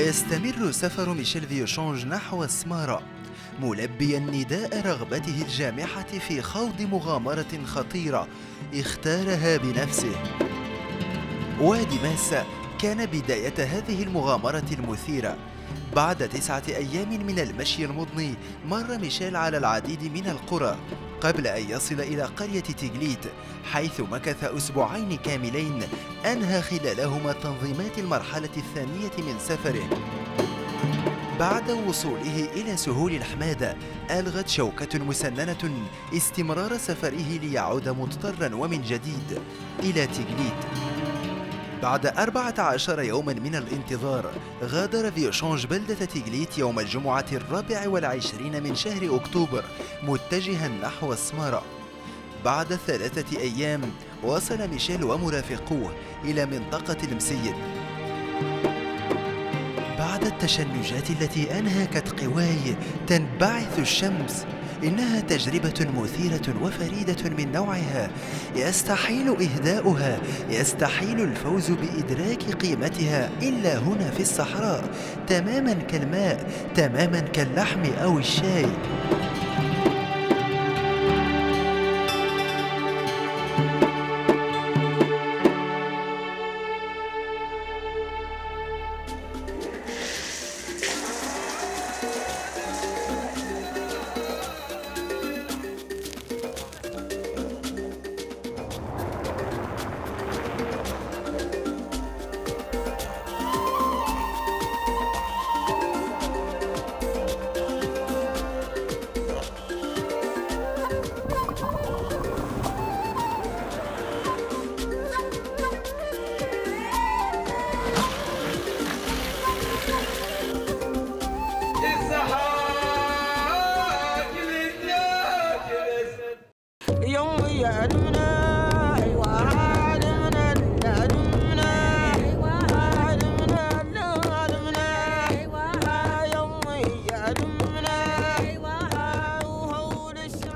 ويستمر سفر ميشيل فيوشونج نحو السمارة ملبيا نداء رغبته الجامحة في خوض مغامرة خطيرة اختارها بنفسه. وادي ماسا كان بداية هذه المغامرة المثيرة. بعد 9 أيام من المشي المضني مر ميشيل على العديد من القرى قبل أن يصل إلى قرية تيغليت، حيث مكث أسبوعين كاملين أنهى خلالهما تنظيمات المرحلة الثانية من سفره. بعد وصوله إلى سهول الحمادة ألغت شوكة مسننة استمرار سفره ليعود مضطرا ومن جديد إلى تيغليت. بعد 14 يوما من الانتظار غادر فيوشونج بلدة تيغليت يوم الجمعة 24 من شهر أكتوبر متجها نحو السمارة. بعد 3 أيام وصل ميشيل ومرافقوه إلى منطقة المسيد. بعد التشنجات التي أنهكت قواي تنبعث الشمس، إنها تجربة مثيرة وفريدة من نوعها، يستحيل إهداؤها، يستحيل الفوز بإدراك قيمتها إلا هنا في الصحراء، تماما كالماء، تماما كاللحم أو الشاي.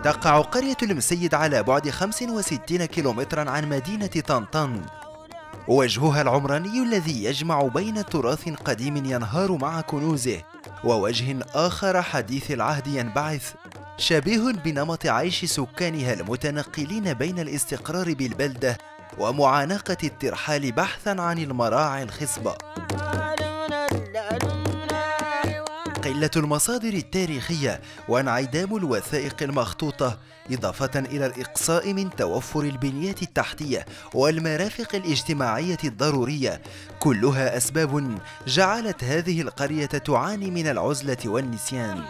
تقع قرية المسيد على بعد 65 كيلومترا عن مدينة طنطان، وجهها العمراني الذي يجمع بين تراث قديم ينهار مع كنوزه ووجه آخر حديث العهد ينبعث، شبيه بنمط عيش سكانها المتنقلين بين الاستقرار بالبلدة ومعانقة الترحال بحثا عن المراعي الخصبة. قلة المصادر التاريخية وانعدام الوثائق المخطوطة إضافة إلى الإقصاء من توفر البنيات التحتية والمرافق الاجتماعية الضرورية، كلها أسباب جعلت هذه القرية تعاني من العزلة والنسيان.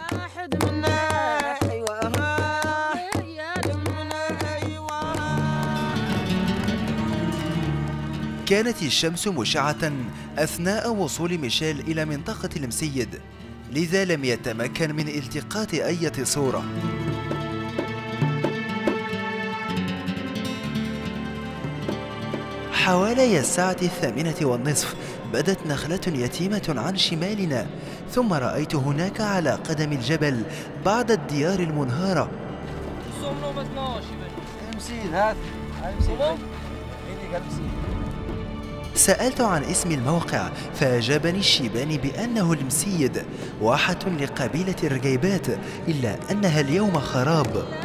كانت الشمس مشعة أثناء وصول ميشيل إلى منطقة المسيد، لذا لم يتمكن من التقاط أي صورة. حوالي الساعة 8:30 بدت نخلة يتيمة عن شمالنا، ثم رأيت هناك على قدم الجبل بعض الديار المنهارة. سألت عن اسم الموقع فأجابني الشيباني بأنه المسيد، واحة لقبيلة الرقيبات، إلا أنها اليوم خراب.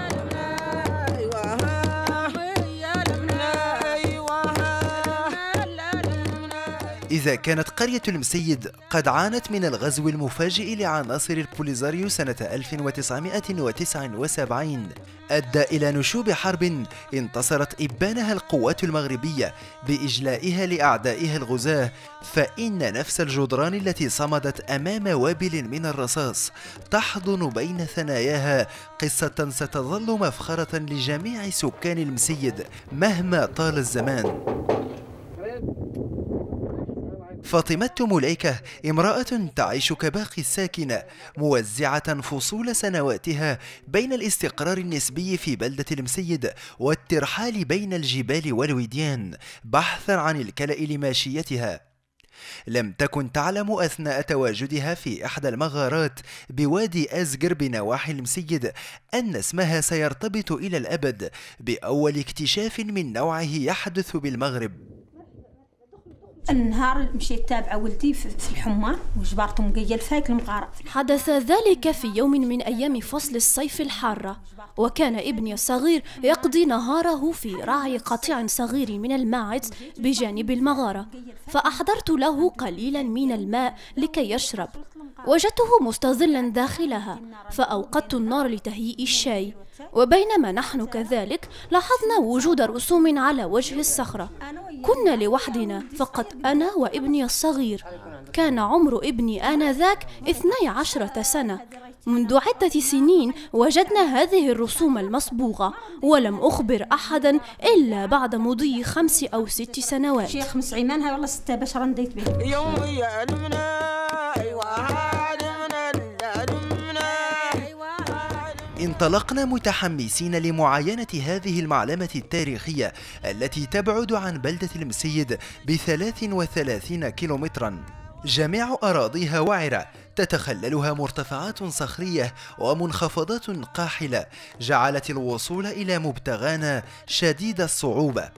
إذا كانت قرية المسيد قد عانت من الغزو المفاجئ لعناصر البوليزاريو سنة 1979 أدى إلى نشوب حرب انتصرت إبانها القوات المغربية بإجلائها لأعدائها الغزاة، فإن نفس الجدران التي صمدت أمام وابل من الرصاص تحضن بين ثناياها قصة ستظل مفخرة لجميع سكان المسيد مهما طال الزمان. فاطمة مليكة امرأة تعيش كباقي الساكنة، موزعة فصول سنواتها بين الاستقرار النسبي في بلدة المسيد والترحال بين الجبال والوديان بحثا عن الكلأ لماشيتها. لم تكن تعلم أثناء تواجدها في إحدى المغارات بوادي أزقر بنواحي المسيد أن اسمها سيرتبط إلى الأبد بأول اكتشاف من نوعه يحدث بالمغرب. النهار مشيت تابعة ولدي في الحمام وجبرته مقيل فايك المغارة. حدث ذلك في يوم من أيام فصل الصيف الحارة، وكان ابني الصغير يقضي نهاره في رعي قطيع صغير من الماعز بجانب المغارة، فأحضرت له قليلا من الماء لكي يشرب. وجدته مستظلا داخلها، فأوقدت النار لتهيئ الشاي، وبينما نحن كذلك لاحظنا وجود رسوم على وجه الصخرة. كنا لوحدنا فقط أنا وابني الصغير. كان عمر ابني آنذاك 12 سنة. منذ عدة سنين وجدنا هذه الرسوم المصبوغة، ولم أخبر أحدا إلا بعد مضي 5 أو 6 سنوات. شيخ 5 عيمان هاي والله 6 بشر نديت به. انطلقنا متحمسين لمعاينة هذه المعلمة التاريخية التي تبعد عن بلدة المسيد ب33 كيلومترا. جميع أراضيها وعرة، تتخللها مرتفعات صخرية ومنخفضات قاحلة، جعلت الوصول إلى مبتغانا شديد الصعوبة.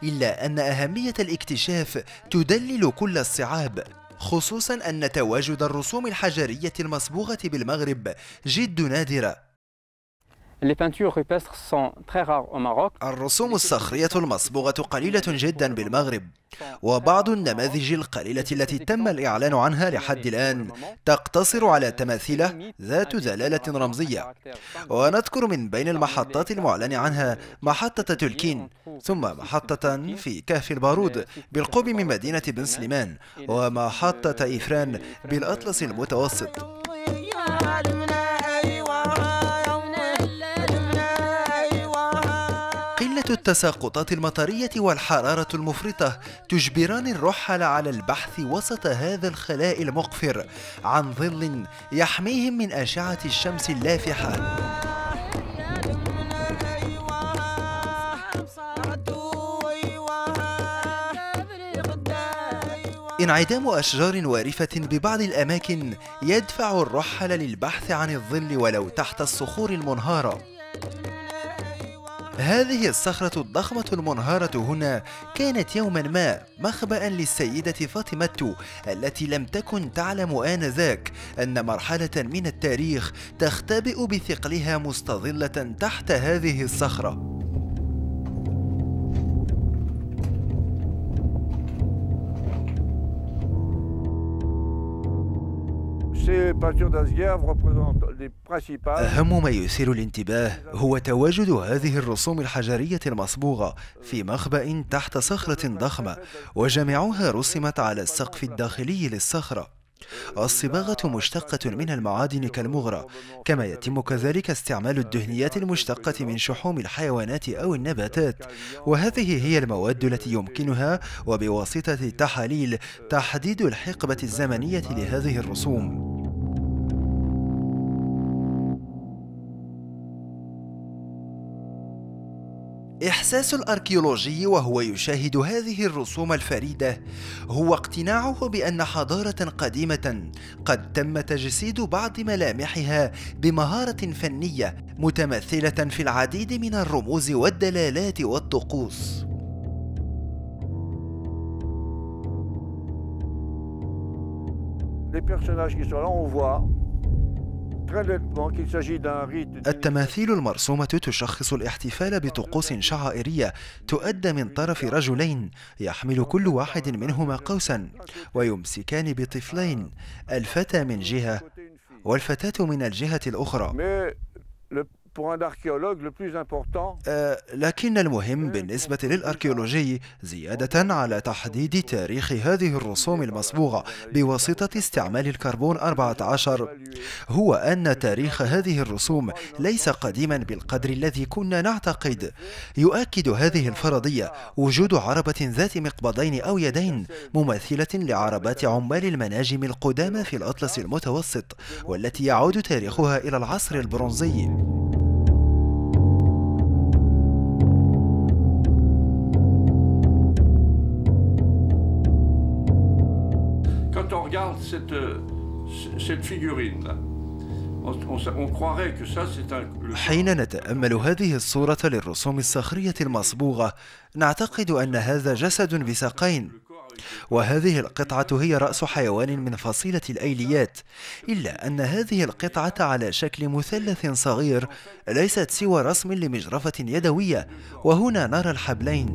إلا أن أهمية الاكتشاف تدلل كل الصعاب، خصوصا أن تواجد الرسوم الحجرية المصبوغة بالمغرب جد نادرة. الرسوم الصخرية المصبوغة قليلة جدا بالمغرب، وبعض النماذج القليلة التي تم الإعلان عنها لحد الآن تقتصر على تماثيل ذات دلالة رمزية. ونذكر من بين المحطات المعلن عنها محطة تلكين، ثم محطة في كهف البارود بالقرب من مدينة بن سليمان، ومحطة إفران بالأطلس المتوسط. التساقطات المطرية والحرارة المفرطة تجبران الرحل على البحث وسط هذا الخلاء المقفر عن ظل يحميهم من أشعة الشمس اللافحة. انعدام أشجار وارفة ببعض الأماكن يدفع الرحل للبحث عن الظل ولو تحت الصخور المنهارة. هذه الصخرة الضخمة المنهارة هنا كانت يوما ما مخبأ للسيدة فاطمة، التي لم تكن تعلم آنذاك أن مرحلة من التاريخ تختبئ بثقلها مستظلة تحت هذه الصخرة. أهم ما يثير الانتباه هو تواجد هذه الرسوم الحجرية المصبوغة في مخبأ تحت صخرة ضخمة، وجميعها رسمت على السقف الداخلي للصخرة. الصباغة مشتقة من المعادن كالمغرى، كما يتم كذلك استعمال الدهنيات المشتقة من شحوم الحيوانات أو النباتات، وهذه هي المواد التي يمكنها وبواسطة التحاليل تحديد الحقبة الزمنية لهذه الرسوم. إحساس الأركيولوجي وهو يشاهد هذه الرسوم الفريدة هو اقتناعه بأن حضارة قديمة قد تم تجسيد بعض ملامحها بمهارة فنية متمثلة في العديد من الرموز والدلالات والطقوس. التماثيل المرسومة تشخص الاحتفال بطقوس شعائرية تؤدى من طرف رجلين يحمل كل واحد منهما قوسا ويمسكان بطفلين، الفتى من جهة والفتاة من الجهة الأخرى. لكن المهم بالنسبة للأركيولوجي زيادة على تحديد تاريخ هذه الرسوم المصبوغة بواسطة استعمال الكربون 14 هو أن تاريخ هذه الرسوم ليس قديما بالقدر الذي كنا نعتقد. يؤكد هذه الفرضية وجود عربة ذات مقبضين أو يدين مماثلة لعربات عمال المناجم القدامى في الأطلس المتوسط، والتي يعود تاريخها إلى العصر البرونزي. حين نتأمل هذه الصورة للرسوم الصخرية المصبوغة نعتقد أن هذا جسد بساقين، وهذه القطعة هي رأس حيوان من فصيلة الأيليات، إلا أن هذه القطعة على شكل مثلث صغير ليست سوى رسم لمجرفة يدوية، وهنا نرى الحبلين.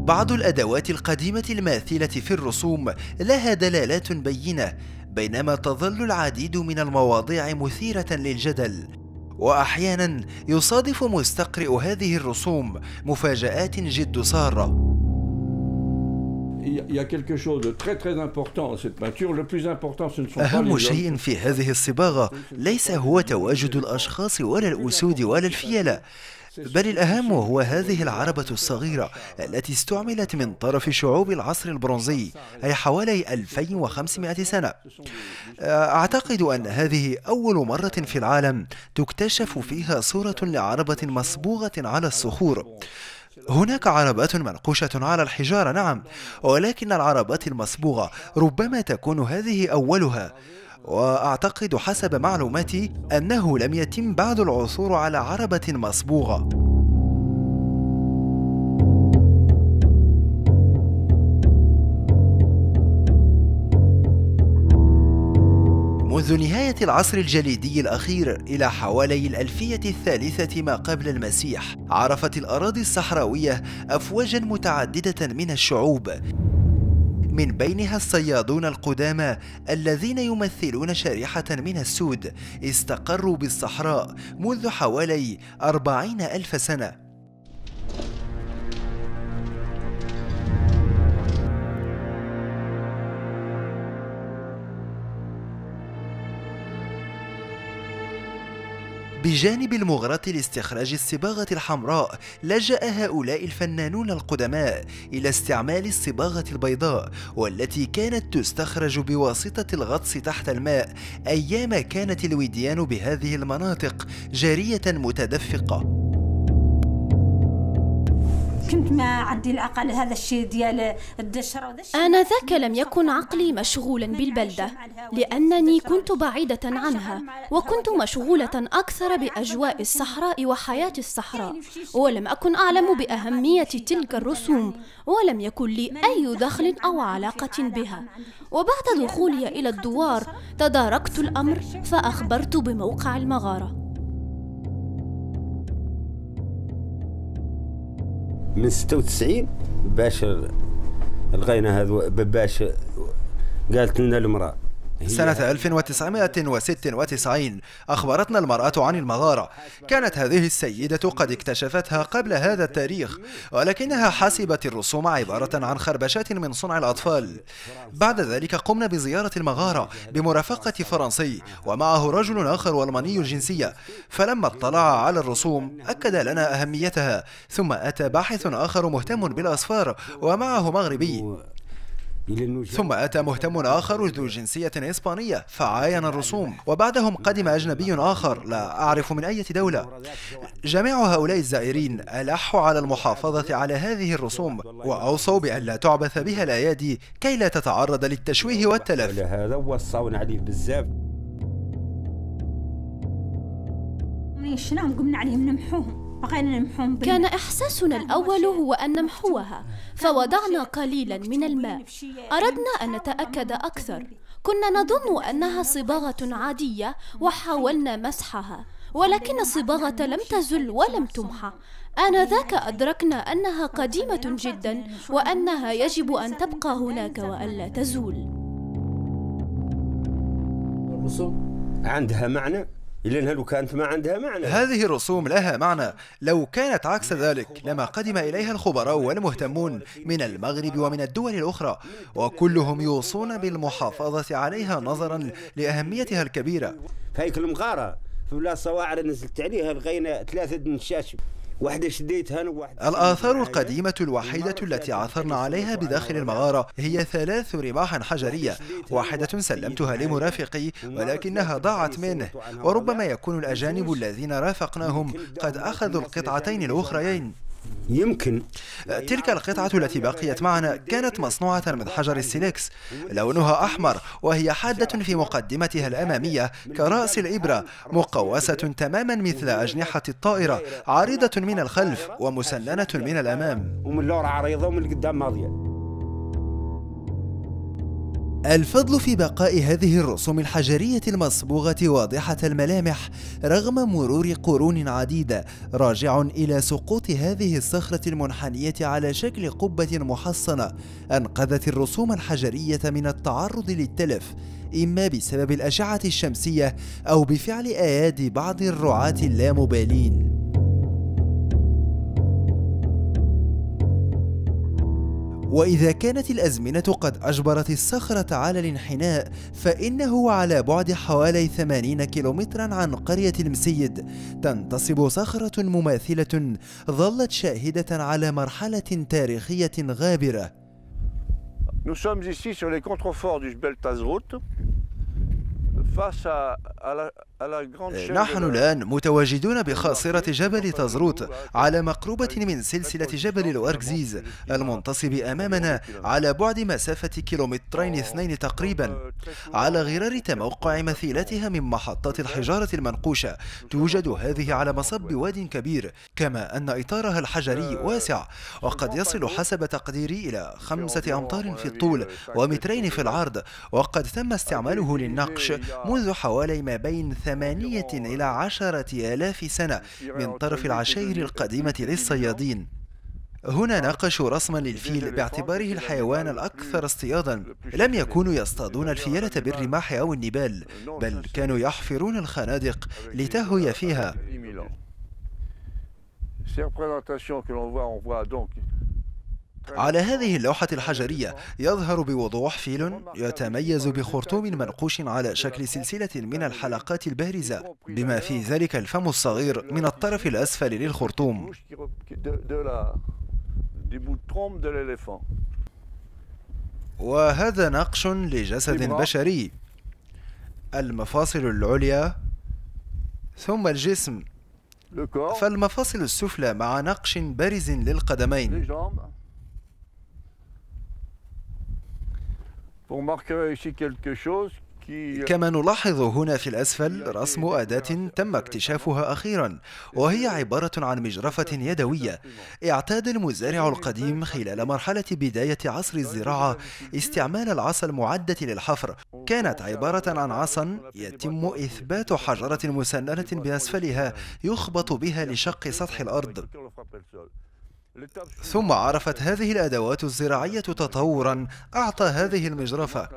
بعض الأدوات القديمة الماثلة في الرسوم لها دلالات بينة، بينما تظل العديد من المواضيع مثيرة للجدل، وأحيانا يصادف مستقرئ هذه الرسوم مفاجآت جد سارة. أهم شيء في هذه الصباغة ليس هو تواجد الأشخاص ولا الأسود ولا الفيلة، بل الأهم هو هذه العربة الصغيرة التي استعملت من طرف شعوب العصر البرونزي، أي حوالي 2500 سنة. أعتقد أن هذه أول مرة في العالم تكتشف فيها صورة لعربة مصبوغة على الصخور. هناك عربات منقوشة على الحجارة نعم، ولكن العربات المصبوغة ربما تكون هذه أولها، وأعتقد حسب معلوماتي أنه لم يتم بعد العثور على عربة مصبوغة. منذ نهاية العصر الجليدي الأخير إلى حوالي الألفية الثالثة ما قبل المسيح، عرفت الأراضي الصحراوية أفواجا متعددة من الشعوب، من بينها الصيادون القدامى الذين يمثلون شريحة من السود استقروا بالصحراء منذ حوالي 40,000 سنة. بجانب المغرة لاستخراج الصباغة الحمراء، لجأ هؤلاء الفنانون القدماء إلى استعمال الصباغة البيضاء، والتي كانت تستخرج بواسطة الغطس تحت الماء أيام كانت الوديان بهذه المناطق جارية متدفقة. كنت ما عندي العقل هذا الشيء ديال الدشرة. آنذاك لم يكن عقلي مشغولا بالبلدة، لأنني كنت بعيدة عنها، وكنت مشغولة أكثر بأجواء الصحراء وحياة الصحراء، ولم أكن أعلم بأهمية تلك الرسوم، ولم يكن لي أي دخل أو علاقة بها. وبعد دخولي إلى الدوار تداركت الأمر، فأخبرت بموقع المغارة. من 96 باش لغينا هذا باش قالت لنا المرأة. سنة 1996 أخبرتنا المرأة عن المغارة. كانت هذه السيدة قد اكتشفتها قبل هذا التاريخ، ولكنها حسبت الرسوم عبارة عن خربشات من صنع الأطفال. بعد ذلك قمنا بزيارة المغارة بمرافقة فرنسي ومعه رجل آخر ألماني الجنسية، فلما اطلع على الرسوم أكد لنا أهميتها. ثم أتى باحث آخر مهتم بالأصفار ومعه مغربي، ثم أتى مهتم آخر ذو جنسية إسبانية فعاين الرسوم، وبعدهم قدم أجنبي آخر لا أعرف من أي دولة. جميع هؤلاء الزائرين ألحوا على المحافظة على هذه الرسوم، وأوصوا بأن لا تعبث بها الأيادي كي لا تتعرض للتشويه والتلف. هذا وصاونا عليه بزاف. شنو قمنا عليهم نمحوهم؟ كان إحساسنا الأول هو أن نمحوها، فوضعنا قليلا من الماء. أردنا أن نتأكد أكثر. كنا نظن أنها صباغة عادية وحاولنا مسحها، ولكن الصباغة لم تزل ولم تمحى. آنذاك أدركنا أنها قديمة جدا، وأنها يجب أن تبقى هناك وألا تزول. الرسوم عندها معنى، إلا لو كانت ما عندها معنى. هذه الرسوم لها معنى. لو كانت عكس ذلك لما قدم إليها الخبراء والمهتمون من المغرب ومن الدول الأخرى، وكلهم يوصون بالمحافظة عليها نظرا لأهميتها الكبيرة. هيك المغارة في بلاصة واعرة نزلت عليها لغينا 3 دنشاش، واحدة شديتها وواحدة. الآثار القديمة الوحيدة التي عثرنا عليها بداخل المغارة هي 3 رماح حجرية، واحدة سلمتها لمرافقي ولكنها ضاعت منه، وربما يكون الأجانب الذين رافقناهم قد أخذوا القطعتين الأخريين. يمكن تلك القطعة التي بقيت معنا كانت مصنوعة من حجر السيليكس، لونها أحمر، وهي حادة في مقدمتها الأمامية كرأس الإبرة، مقوسة تماما مثل أجنحة الطائرة، عريضة من الخلف ومسننة من الأمام. ومن اللور عريضة ومن القدام ماضية. الفضل في بقاء هذه الرسوم الحجرية المصبوغة واضحة الملامح رغم مرور قرون عديدة راجع إلى سقوط هذه الصخرة المنحنية على شكل قبة محصنة أنقذت الرسوم الحجرية من التعرض للتلف، إما بسبب الأشعة الشمسية أو بفعل أيادي بعض الرعاة اللامبالين. وإذا كانت الأزمنة قد أجبرت الصخرة على الانحناء، فإنه على بعد حوالي 80 كيلومترا عن قرية المسيد تنتصب صخرة مماثلة ظلت شاهدة على مرحلة تاريخية غابرة. Nous sommes ici sur les contreforts du Jebel Tazrout. نحن الآن متواجدون بخاصرة جبل تزروت على مقربة من سلسلة جبل الوركزيز المنتصب أمامنا على بعد مسافة 2 كيلومترين تقريبا. على غرار تموقع مثيلتها من محطات الحجارة المنقوشة توجد هذه على مصب واد كبير، كما أن إطارها الحجري واسع وقد يصل حسب تقديري إلى 5 أمتار في الطول و2 في العرض، وقد تم استعماله للنقش منذ حوالي ما بين 8 إلى 10,000 سنة من طرف العشائر القديمة للصيادين. هنا ناقشوا رسما للفيل باعتباره الحيوان الأكثر اصطيادا. لم يكونوا يصطادون الفيلة بالرماح أو النبال، بل كانوا يحفرون الخنادق لتهوي فيها. على هذه اللوحة الحجرية يظهر بوضوح فيل يتميز بخرطوم منقوش على شكل سلسلة من الحلقات البارزة، بما في ذلك الفم الصغير من الطرف الأسفل للخرطوم. وهذا نقش لجسد بشري، المفاصل العليا ثم الجسم، فالمفاصل السفلى مع نقش بارز للقدمين. كما نلاحظ هنا في الأسفل رسم أداة تم اكتشافها أخيرا، وهي عبارة عن مجرفة يدوية. اعتاد المزارع القديم خلال مرحلة بداية عصر الزراعة استعمال العصا المعدة للحفر. كانت عبارة عن عصا يتم إثبات حجرة مسننة بأسفلها يخبط بها لشق سطح الأرض. ثم عرفت هذه الأدوات الزراعية تطورا أعطى هذه المجرفة،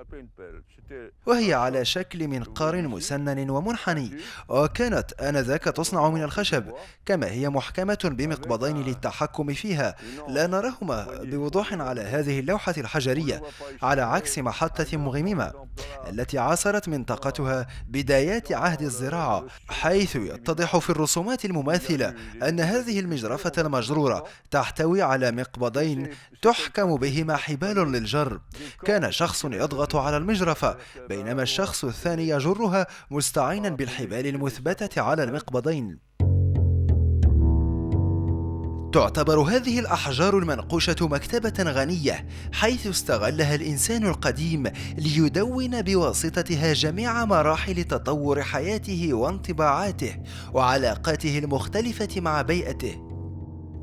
وهي على شكل منقار مسنن ومنحني، وكانت آنذاك تصنع من الخشب، كما هي محكمة بمقبضين للتحكم فيها لا نراهما بوضوح على هذه اللوحة الحجرية، على عكس محطة مغممة التي عاصرت منطقتها بدايات عهد الزراعة، حيث يتضح في الرسومات المماثلة أن هذه المجرفة المجرورة تحتوي على مقبضين تحكم بهما حبال للجر. كان شخص يضغط على المجرفة بينما الشخص الثاني يجرها مستعينا بالحبال المثبتة على المقبضين. تعتبر هذه الأحجار المنقوشة مكتبة غنية، حيث استغلها الإنسان القديم ليدون بواسطتها جميع مراحل تطور حياته وانطباعاته وعلاقاته المختلفة مع بيئته.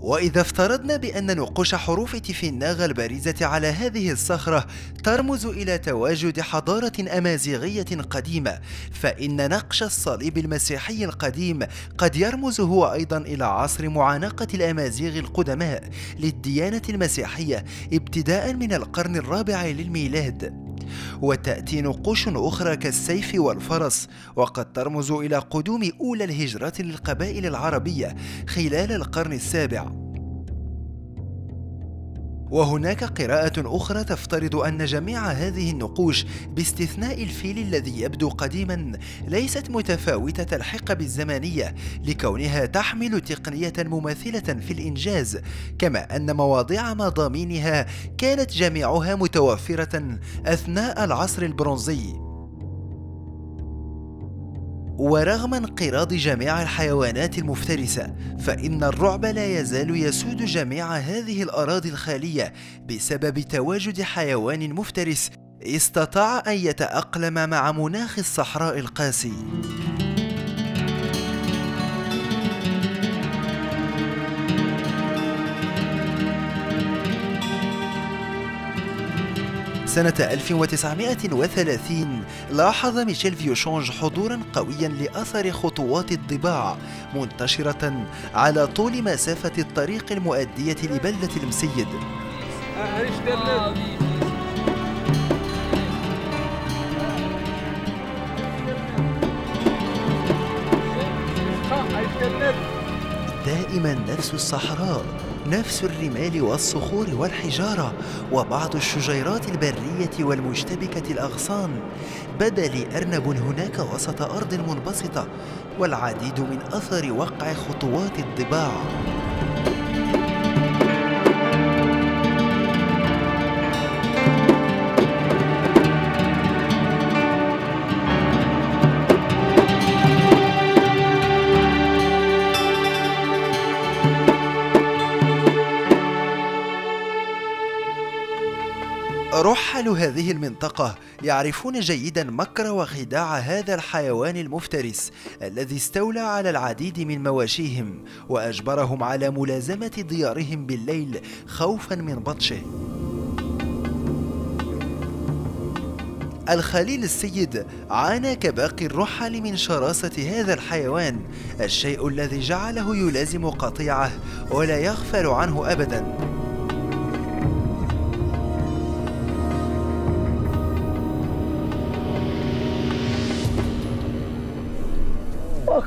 وإذا افترضنا بأن نقوش حروف تيفيناغ البارزة على هذه الصخرة ترمز إلى تواجد حضارة أمازيغية قديمة، فإن نقش الصليب المسيحي القديم قد يرمز هو أيضا إلى عصر معانقة الأمازيغ القدماء للديانة المسيحية ابتداء من القرن الرابع للميلاد. وتأتي نقوش أخرى كالسيف والفرس، وقد ترمز إلى قدوم أولى الهجرات للقبائل العربية خلال القرن السابع. وهناك قراءة أخرى تفترض أن جميع هذه النقوش باستثناء الفيل الذي يبدو قديما ليست متفاوتة الحقب الزمنية، لكونها تحمل تقنية مماثلة في الإنجاز، كما أن مواضيع مضامينها كانت جميعها متوفرة أثناء العصر البرونزي. ورغم انقراض جميع الحيوانات المفترسة، فإن الرعب لا يزال يسود جميع هذه الأراضي الخالية بسبب تواجد حيوان مفترس استطاع أن يتأقلم مع مناخ الصحراء القاسي. سنة 1930 لاحظ ميشيل فيوشونج حضوراً قوياً لأثر خطوات الضباع منتشرة على طول مسافة الطريق المؤدية لبلدة المسيد. دائماً نفس الصحراء، نفس الرمال والصخور والحجارة وبعض الشجيرات البرية والمشتبكة الأغصان. بدا لي أرنب هناك وسط أرض منبسطة، والعديد من أثر وقع خطوات الضباع. رحل هذه المنطقة يعرفون جيدا مكر وخداع هذا الحيوان المفترس الذي استولى على العديد من مواشيهم وأجبرهم على ملازمة ديارهم بالليل خوفا من بطشه. الخليل السيد عانى كباقي الرحل من شراسة هذا الحيوان، الشيء الذي جعله يلازم قطيعه ولا يغفل عنه أبدا.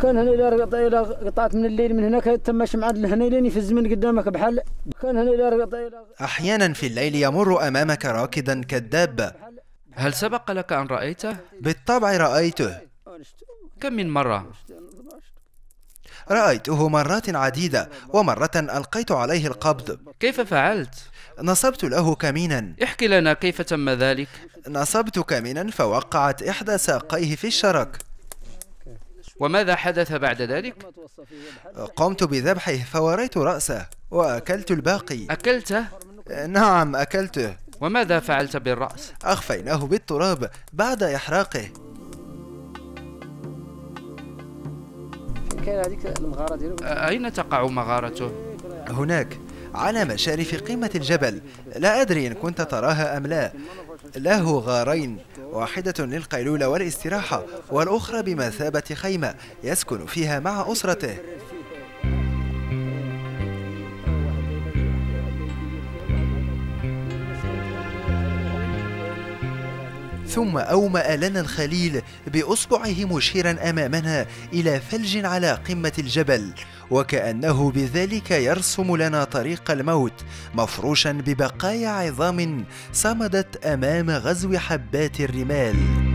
كان هنا إذا قطعت من الليل من هناك تمشي معاد لهنا لين في الزمن قدامك بحال. كان هنا إذا أحيانا في الليل يمر أمامك راكدا كالدابة. هل سبق لك أن رأيته؟ بالطبع رأيته. كم من مرة؟ رأيته مرات عديدة، ومرة ألقيت عليه القبض. كيف فعلت؟ نصبت له كمينا. احكي لنا كيف تم ذلك. نصبت كمينا فوقعت إحدى ساقيه في الشرك. وماذا حدث بعد ذلك؟ قمت بذبحه فوريت رأسه وأكلت الباقي. أكلته؟ نعم أكلته. وماذا فعلت بالرأس؟ أخفيناه بالتراب بعد إحراقه. أين تقع مغارته؟ هناك على مشارف قمة الجبل، لا أدري إن كنت تراها أم لا. له غارين، واحدة للقيلولة والاستراحة والأخرى بمثابة خيمة يسكن فيها مع أسرته. ثم أومأ لنا الخليل بأصبعه مشيرا أمامنا إلى ثلج على قمة الجبل، وكأنه بذلك يرسم لنا طريق الموت مفروشا ببقايا عظام صمدت أمام غزو حبات الرمال.